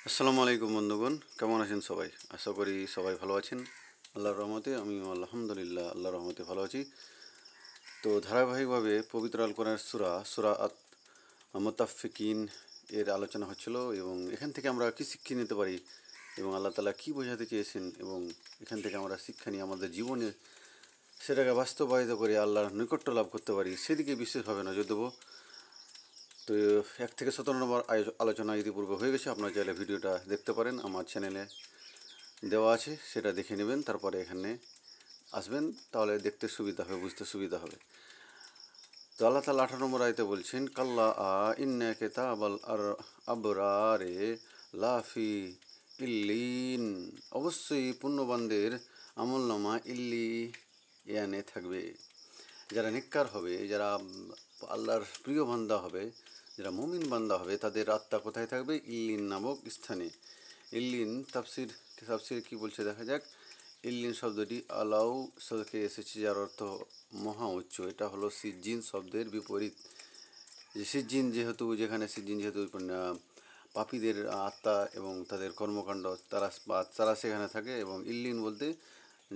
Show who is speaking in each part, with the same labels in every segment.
Speaker 1: আসসালামু আলাইকুম বন্ধুগণ, কেমন আছেন সবাই? আশা করি সবাই ভালো আছেন। আল্লাহর রহমতে আমিও আলহামদুলিল্লাহ আল্লাহর রহমতে ভালো আছি। তো ধারাবাহিকভাবে পবিত্র আল কোরআনের সূরা আত মুতাফফিকিন এর আলোচনা হচ্ছিল, এবং এখান থেকে আমরা কী শিক্ষা নিতে পারি এবং আল্লাহ তাআলা কী বোঝাতে চেয়েছেন, এবং এখান থেকে আমরা শিক্ষা নিয়ে আমাদের জীবনে সেটাকে বাস্তবায়িত করে আল্লাহর নৈকট্য লাভ করতে পারি, সেদিকে বিশেষভাবে নজর দেবো। তো 1 থেকে 17 নম্বর আলোচনা ইতিপূর্বে হয়ে গেছে। আপনারা চাইলে ভিডিওটা দেখতে পারেন, আমার চ্যানেলে দেওয়া আছে, সেটা দেখে নেবেন, তারপরে এখানে আসবেন, তাহলে দেখতে সুবিধা হবে, বুঝতে সুবিধা হবে। তো আল্লাহ তাআলা 18 নম্বর আয়াতে বলছেন, কাল্লা ইন্না কিতাবাল আবরারে লাফি ইল্লিন, অবশ্যই পুণ্যবানদের আমলনামা ইয়ানে থাকবে। যারা নেককার হবে, যারা আল্লাহর প্রিয় বান্দা হবে, যারা মুমিন বান্দা হবে, তাদের আত্মা কোথায় থাকবে? ইল্লিন নামক স্থানে। ইল্লিন তাফসির কি বলছে দেখা যাক। ইল্লিন শব্দটি আলাউ শব্দকে এসেছে, যার অর্থ মহা উচ্চ। এটা হলো সিজ্জিন শব্দের বিপরীত। যে যেখানে সিজ্জিন যেহেতু পাপীদের আত্মা এবং তাদের কর্মকাণ্ড তারা সেখানে থাকে, এবং ইল্লিন বলতে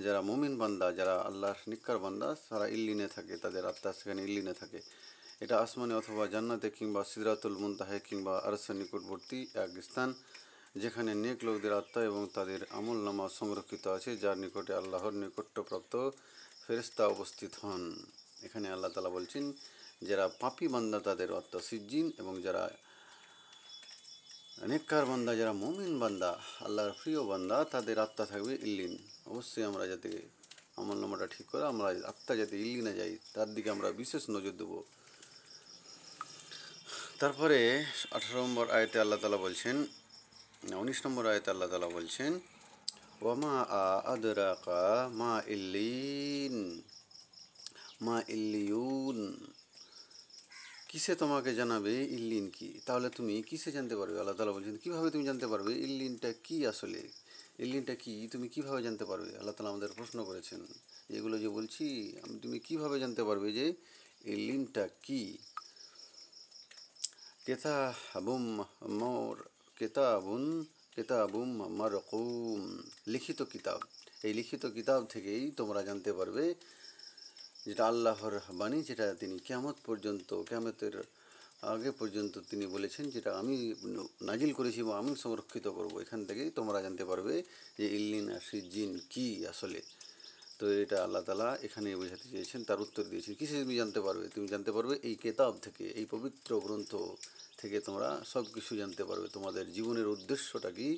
Speaker 1: যারা মুমিন বান্দা, যারা আল্লাহর নিক্কার বান্দা, তারা ইল্লিনে থাকে, তাদের আত্মা সেখানে ইল্লিনে থাকে। এটা আসমানে অথবা জান্নাতে কিংবা সিদরাতুল মুনতাহে কিংবা আরশের নিকটবর্তী এক স্থান, যেখানে নেক লোকদের আত্মা এবং তাদের আমল নামা সংরক্ষিত আছে, যার নিকটে আল্লাহর নৈকট্যপ্রাপ্ত ফেরেশতা উপস্থিত হন। এখানে আল্লাহ তাআলা বলছেন, যারা পাপী বান্দা তাদের আত্মা সিজ্জিন, এবং যারা নেককার বান্দা, যারা মুমিন বান্দা, আল্লাহর প্রিয় বান্দা, তাদের আত্মা থাকবে ইল্লিন। অবশ্যই আমরা যাতে আমল নামাটা ঠিক করে আমরা আত্মা যাতে ইল্লিনে যাই, তার দিকে আমরা বিশেষ নজর দেবো। তারপরে 18 নম্বর আয়াতে আল্লাহ তাআলা বলছেন, 19 নম্বর আয়াতে আল্লাহ তাআলা বলছেন, ওয়ামা আদরাকা মা ইল্লিন, মা ইল্লিয়ুন, কিসে তোমাকে জানাবে ইল্লিন কি? তাহলে তুমি কিসে জানতে পারবে? আল্লাহ তাআলা বলছেন, কীভাবে তুমি জানতে পারবে ইল্লিনটা কি? আসলে ইল্লিনটা কি তুমি কিভাবে জানতে পারবে? আল্লাহ তাআলা আমাদের প্রশ্ন করেছেন, এগুলো যে বলছি তুমি কিভাবে জানতে পারবে যে ইল্লিনটা কি? কেতাবুম মোর কেতাবুম মারকুম, লিখিত কিতাব। এই লিখিত কিতাব থেকেই তোমরা জানতে পারবে, যেটা আল্লাহর বাণী, যেটা তিনি কিয়ামতের আগে পর্যন্ত তিনি বলেছেন, যেটা আমি নাজিল করেছি এবং আমি সংরক্ষিত করব। এখান থেকেই তোমরা জানতে পারবে যে ইল্লিন আর সিজ্জিন কি আসলে। তো এটা আল্লাহ তাআলা এখানে বোঝাতে চেয়েছেন, তার উত্তর দিয়েছেন। কিসে তুমি জানতে পারবে? তুমি জানতে পারবে এই কেতাব থেকে, এই পবিত্র গ্রন্থ থেকে তোমরা সব কিছু জানতে পারবে। তোমাদের জীবনের উদ্দেশ্যটা কি,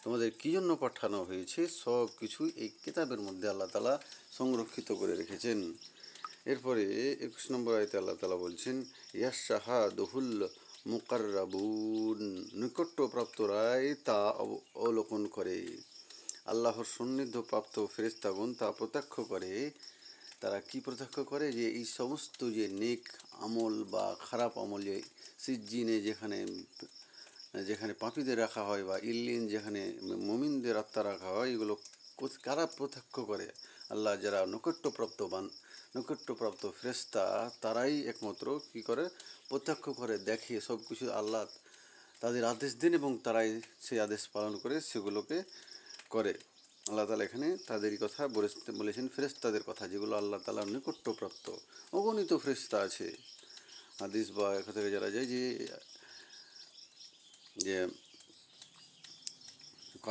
Speaker 1: তোমাদের কী জন্য পাঠানো হয়েছে, সব কিছু এই কিতাবের মধ্যে আল্লাহ তাআলা সংরক্ষিত করে রেখেছেন। এরপরে 21 নম্বর আয়াতে আল্লাহ তাআলা বলছেন, ইয়াশহাদুহুল মুকাররাবুন, নৈকট্যপ্রাপ্তরাই তা অবলোকন করে। আল্লাহর সান্নিধ্যপ্রাপ্ত ফেরেশতাগণ তা প্রত্যক্ষ করে। তারা কি প্রত্যক্ষ করে? যে এই সমস্ত যে নেক আমল বা খারাপ আমল, যে সিজ্জিনে যেখানে পাপীদের রাখা হয়, বা ইল্লিন যেখানে মুমিনদের আত্মা রাখা হয়, এগুলো কারা প্রত্যক্ষ করে? আল্লাহ যারা নৈকট্যপ্রাপ্ত ফেরেশতা, তারাই একমাত্র কি করে? প্রত্যক্ষ করে, দেখে সব কিছু। আল্লাহ তাদের আদেশ দেন এবং তারাই সেই আদেশ পালন করে, সেগুলোকে করে। আল্লাহ তাআলা এখানে তাদেরই কথা বলেছেন, ফেরেশতাদের কথা, যেগুলো আল্লাহ তাআলার নৈকট্যপ্রাপ্ত। অগণিত ফেরেশতা আছে। হাদিস বা এখান থেকে যারা যায় যে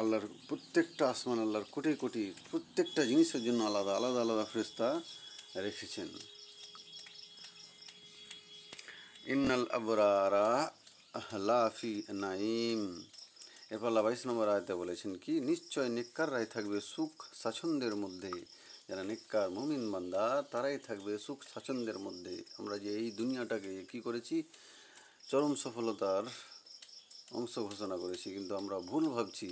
Speaker 1: আল্লাহর প্রত্যেকটা আসমান, আল্লাহর কোটি কোটি প্রত্যেকটা জিনিসের জন্য আলাদা আলাদা আলাদা ফেরেশতা রেখেছেন। ইন্নাল আবরারা লাফি নাইম। এরপর আল্লাহ 22 নম্বর আয়াতে বলেছেন কি, নিশ্চয় নেককাররাই থাকবে সুখ স্বাচ্ছন্দ্যের মধ্যে। যারা নেককার মুমিন বান্দা, তারাই থাকবে সুখ স্বাচ্ছন্দ্যের মধ্যে। আমরা যে এই দুনিয়াটাকে কি করেছি, চরম সফলতার অংশ ঘোষণা করেছি, কিন্তু আমরা ভুল ভাবছি।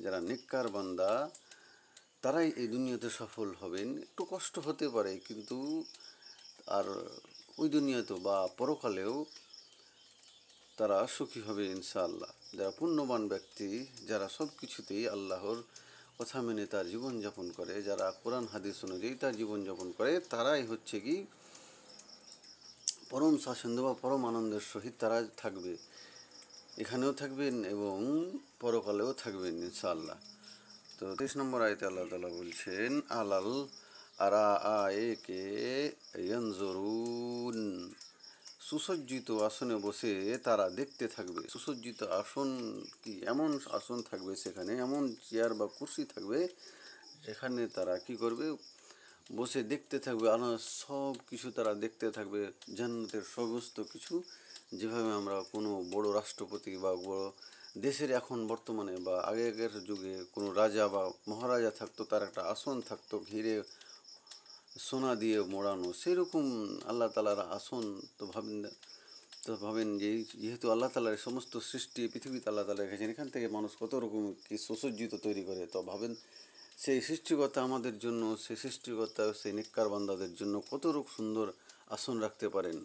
Speaker 1: যারা নেককার বান্দা, তারাই এই দুনিয়াতে সফল হবেন। একটু কষ্ট হতে পারে, কিন্তু আর ওই দুনিয়াতেও বা পরকালেও তারা সুখী হবে ইনশাআল্লাহ। যারা পুণ্যবান ব্যক্তি, যারা সব কিছুতেই আল্লাহর কথা মেনে তার জীবনযাপন করে, যারা কোরআন হাদিস অনুযায়ী তার জীবনযাপন করে, তারাই হচ্ছে কি পরম স্বাচ্ছন্দ্য বা পরম আনন্দের সহিত তারা থাকবে। এখানেও থাকবেন এবং পরকালেও থাকবেন ইনশাআল্লাহ। তো 23 নম্বর আয়াতে আল্লাহ তাআলা বলছেন আলাল আরাআইকে ইয়ানজুরুন, সুসজ্জিত আসনে বসে তারা দেখতে থাকবে। সুসজ্জিত আসন কি, এমন আসন থাকবে সেখানে, এমন চেয়ার বা কুর্সি থাকবে যেখানে তারা কি করবে, বসে দেখতে থাকবে। আর সব কিছু তারা দেখতে থাকবে, জান্নাতের সমস্ত কিছু। যেভাবে আমরা কোনো বড় রাষ্ট্রপতি বা বড় দেশের এখন বর্তমানে বা আগেকার যুগে কোনো রাজা বা মহারাজা থাকতো, তার একটা আসন থাকতো ঘিরে সোনা দিয়ে মোড়ানো, সেরকম আল্লাহ তালার আসন। তো ভাবেন যে যেহেতু আল্লাহ তালার সমস্ত সৃষ্টি পৃথিবীতে আল্লাহ তালা রেখেছেন, এখান থেকে মানুষ কত রকম কি সুসজ্জিত তৈরি করে। তো ভাবেন সেই সৃষ্টিকর্তা আমাদের জন্য, সেই সৃষ্টিকর্তা সেই নেককার বান্দাদের জন্য কত রূপ সুন্দর আসন রাখতে পারেন।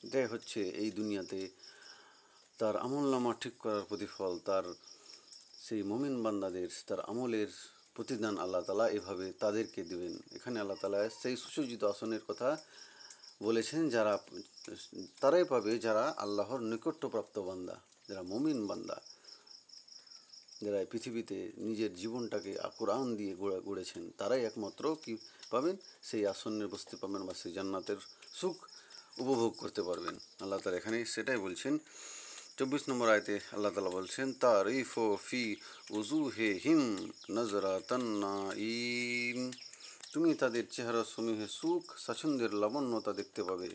Speaker 1: এটাই হচ্ছে এই দুনিয়াতে তার আমলনামা ঠিক করার প্রতিফল, তার সেই মুমিন বান্দাদের তার আমলের প্রতিদান আল্লাহ তালা এভাবে তাদেরকে দেবেন। এখানে আল্লাহ তালা সেই সুসজ্জিত আসনের কথা বলেছেন, যারা তারাই পাবে যারা আল্লাহর নৈকট্যপ্রাপ্ত বান্দা, যারা মুমিন বান্দা, যারা পৃথিবীতে নিজের জীবনটাকে কোরআন দিয়ে গড়েছেন, তারাই একমাত্র কি পাবেন, সেই আসনে বসতে পাবেন বা সেই জান্নাতের সুখ উপভোগ করতে পারবেন। আল্লাহ তালা এখানে সেটাই বলছেন। 24 নম্বর আয়তে আল্লাহ তালা বলছেন তারিফু ফি উজুহিহিম নজরাতান নাঈম, তুমি তাদের চেহারা সমূহে সুখ স্বাচ্ছন্দ্যের লাবণ্যতা দেখতে পাবে।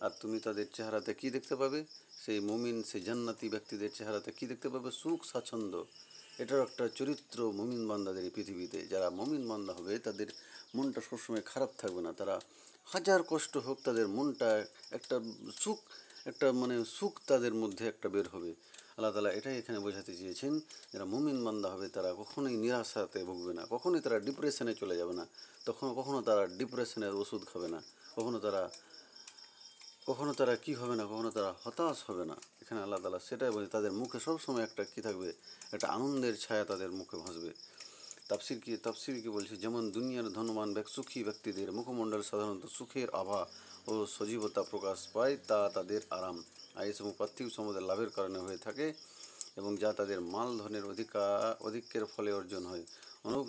Speaker 1: আর তুমি তাদের চেহারাতে কি দেখতে পাবে, সেই মুমিন সেই জান্নাতি ব্যক্তিদের চেহারাতে কি দেখতে পাবে, সুখ স্বাচ্ছন্দ্য। এটার একটা চরিত্র মুমিন বান্দাদের এই পৃথিবীতে। যারা মুমিন বান্দা হবে তাদের মনটা সবসময় খারাপ থাকবে না, তারা হাজার কষ্ট হোক তাদের মনটা একটা সুখ, একটা মানে সুখ তাদের মধ্যে একটা বের হবে। আল্লাহ তালা এটাই এখানে বোঝাতে চেয়েছেন, যারা মুমিন বান্দা হবে তারা কখনোই নিরাশাতে ভুগবে না, কখনোই তারা ডিপ্রেশনে চলে যাবে না, কখনো তারা ডিপ্রেশনের ওষুধ খাবে না, কখনো তারা কি হবে না, কখনো তারা হতাশ হবে না। এখানে আল্লাহ তালা সেটাই বলে, তাদের মুখে সবসময় একটা কি থাকবে, একটা আনন্দের ছায়া তাদের মুখে ভাসবে। তাফসির কি বলছে, যেমন দুনিয়ার ধনবান সুখী ব্যক্তিদের মুখমণ্ডল সাধারণত সুখের আভা ও সজীবতা প্রকাশ পায়, তা তাদের আরাম আয়েস এবং পার্থিব সম্পদের লাভের কারণে হয়ে থাকে এবং যা তাদের মাল ধনের অধিক্যের ফলে অর্জন হয়। অনুরূপ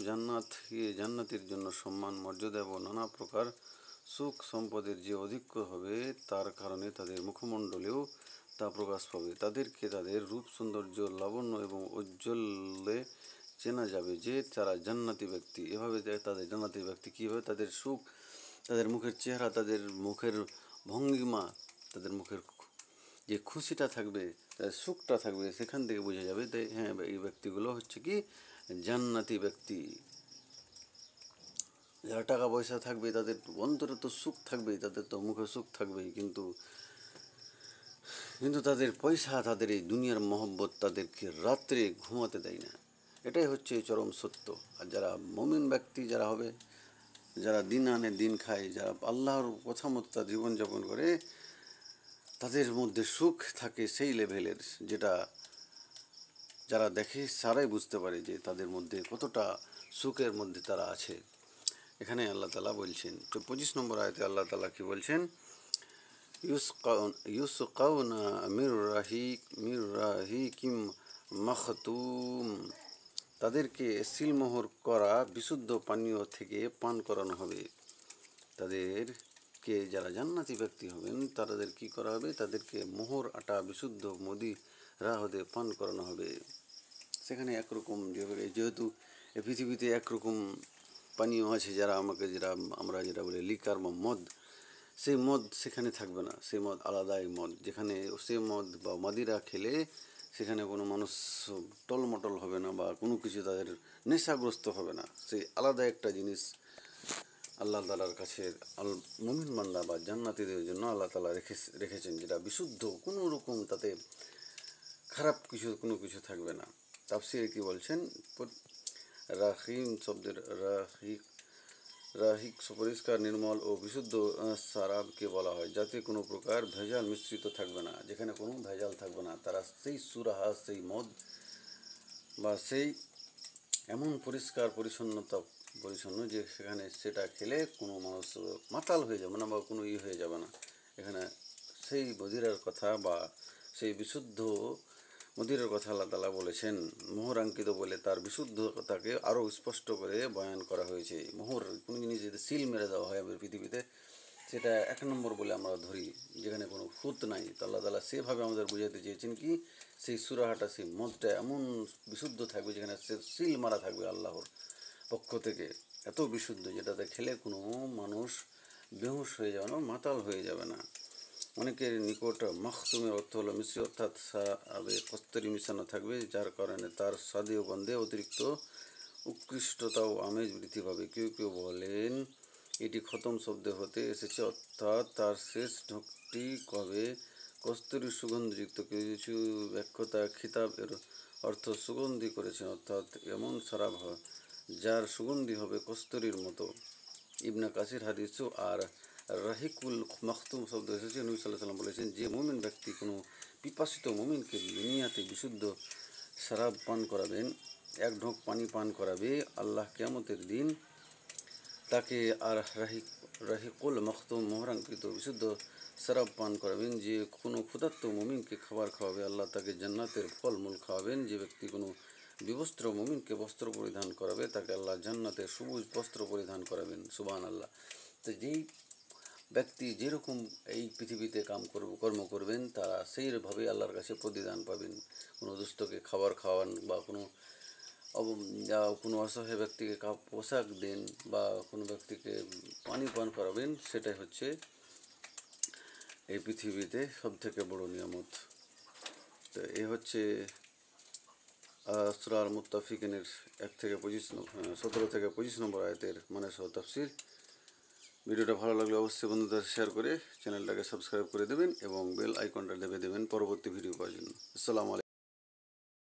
Speaker 1: জান্নাতির জন্য সম্মান, মর্যাদা এবং নানা প্রকার সুখ সম্পদের যে অধিক্য হবে, তার কারণে তাদের মুখমণ্ডলেও তা প্রকাশ পাবে। তাদেরকে তাদের রূপ সৌন্দর্য, লাবণ্য এবং উজ্জ্বলে চেনা যাবে যে তারা জান্নাতি ব্যক্তি। এভাবে তাদের জান্নাতি ব্যক্তি কীভাবে তাদের সুখ, তাদের মুখের চেহারা, তাদের মুখের ভঙ্গিমা, তাদের মুখের যে খুশিটা থাকবে, তাদের সুখটা থাকবে, সেখান থেকে বোঝা যাবে তাই হ্যাঁ এই ব্যক্তিগুলো হচ্ছে কি জান্নাতি ব্যক্তি। যারা টাকা পয়সা থাকবে তাদের অন্তরে তো সুখ থাকবেই, তাদের তো মুখে সুখ থাকবেই, কিন্তু তাদের পয়সা, তাদের এই দুনিয়ার মহব্বত তাদেরকে রাত্রে ঘুমাতে দেয় না। এটাই হচ্ছে চরম সত্য। আর যারা মুমিন ব্যক্তি যারা হবে, যারা দিন আনে দিন খায়, যারা আল্লাহর কথা মতো তার জীবনযাপন করে, তাদের মধ্যে সুখ থাকে সেই লেভেলের, যেটা যারা দেখে সারাই বুঝতে পারে যে তাদের মধ্যে কতটা সুখের মধ্যে তারা আছে। এখানে আল্লাহ তালা বলছেন, তো 25 নম্বর আয়াতে আল্লাহ তালা কি বলছেন, ইউসকাউনা মির রাহিকিম মাখতুম, তাদেরকে সিলমোহর করা বিশুদ্ধ পানীয় থেকে পান করানো হবে। তাদেরকে যারা জান্নাতি ব্যক্তি হবেন তাদের কি করা হবে, তাদেরকে মোহর আটা বিশুদ্ধ মদিরা হতে পান করানো হবে। সেখানে একরকম যেহেতু এই পৃথিবীতে একরকম পানীয় আছে, আমরা যেটা বলি লিকার বা মদ, সেই মদ সেখানে থাকবে না, সেই মদ আলাদাই মদ। যেখানে সেই মদ বা মাদিরা খেলে সেখানে কোনো মানুষ টলমটল হবে না বা কোনো কিছু তাদের নেশাগ্রস্ত হবে না, সেই আলাদা একটা জিনিস আল্লাহ তালার কাছে মুমিন বান্দা বা জান্নাতীদের জন্য আল্লাহ তালা রেখেছেন, যেটা বিশুদ্ধ, কোনো রকম তাতে খারাপ কোনো কিছু থাকবে না। তাফসীরে কি বলছেন, রাহিম শব্দের রাহিক পরিষ্কার, নির্মল ও বিশুদ্ধ সারাবকে বলা হয়, যাতে কোনো প্রকার ভেজাল মিশ্রিত থাকবে না, যেখানে কোনো ভেজাল থাকবে না। তারা সেই সুরাহা, সেই মদ বা সেই এমন পরিচ্ছন্ন যে সেখানে সেটা খেলে কোনো মানুষ মাতাল হয়ে যাবে না বা কোনো হয়ে যাবে না। এখানে সেই মদিরার কথা বা সেই বিশুদ্ধ মদিরের কথা আল্লাহ তাআলা বলেছেন, মোহরাঙ্কিত বলে তার বিশুদ্ধতাকে আরও স্পষ্ট করে বয়ান করা হয়েছে। মোহর কোনো জিনিস যদি সিল মেরে দেওয়া হয় আমাদের পৃথিবীতে, সেটা এক নম্বর বলে আমরা ধরি, যেখানে কোনো খুঁত নাই। তো আল্লাহ তাআলা সেভাবে আমাদের বোঝাতে চেয়েছেন কি, সেই সুরাহাটা, সেই মদটা এমন বিশুদ্ধ থাকবে যেখানে সে সিল মারা থাকবে আল্লাহর পক্ষ থেকে, এত বিশুদ্ধ যেটাতে খেলে কোনো মানুষ বেহুশ হয়ে যাবে না, মাতাল হয়ে যাবে না। অনেকের নিকট মাখতুমের অর্থ হলো মিশ্রি, অর্থাৎ সাবে কস্তরি মিশানো থাকবে, যার কারণে তার স্বাদে ও গন্ধে অতিরিক্ত উৎকৃষ্টতা ও আমেজ বৃদ্ধি পাবে। কেউ কেউ বলেন এটি খতম শব্দ হতে এসেছে, অর্থাৎ তার শেষ ঢোকটি কবে কস্তুরীর সুগন্ধযুক্ত। কেউ কিছু ব্যাখ্যাতা খিতাব এর অর্থ সুগন্ধি করেছেন, অর্থাৎ এমন শরাব যার সুগন্ধি হবে কস্তুরীর মতো। ইবনে কাসির হাদিস। আর রাহিকুল মাখতুম শব্দ এসেছে, নবী সাল্লাল্লাহু আলাইহি ওয়াসাল্লাম বলেছেন, যে মুমিন ব্যক্তি কোনো পিপাসিত মুমিনকে দুনিয়াতে বিশুদ্ধ শরাব পান করাবেন, এক ঢোক পানি পান করাবে, আল্লাহ কিয়ামতের দিন তাকে আর রাহিকুল মাখতুম মোহরাঙ্কিত বিশুদ্ধ শরাব পান করাবেন। যে কোনো ক্ষুধার্ত মুমিনকে খাবার খাওয়াবে, আল্লাহ তাকে জান্নাতের ফলমূল খাওয়াবেন। যে ব্যক্তি কোনো বিবস্ত্র মুমিনকে বস্ত্র পরিধান করাবে, তাকে আল্লাহ জান্নাতের সবুজ বস্ত্র পরিধান করাবেন। সুবহানাল্লাহ। তো যেই ব্যক্তি যেরকম এই পৃথিবীতে কর্ম করবেন, তারা সেইভাবে আল্লাহর কাছে প্রতিদান পাবেন। কোনো দুস্থকে খাবার খাওয়ান, বা কোনো অসহায় ব্যক্তিকে পোশাক দেন, বা কোনো ব্যক্তিকে পানি পান করাবেন, সেটাই হচ্ছে এই পৃথিবীতে সবথেকে বড় নিয়ামত। তো এই হচ্ছে সূরা আল মুত্তাফিকিনের 17 থেকে 25 নম্বর আয়াতের মানে সহ তাফসীর। ভিডিওটা ভালো লাগলে অবশ্যই বন্ধুদের শেয়ার করে চ্যানেলটাকে সাবস্ক্রাইব করে দেবেন এবং বেল আইকনটা দেবেন পরবর্তী ভিডিও পাওয়ার জন্য। আসসালামু আলাইকুম।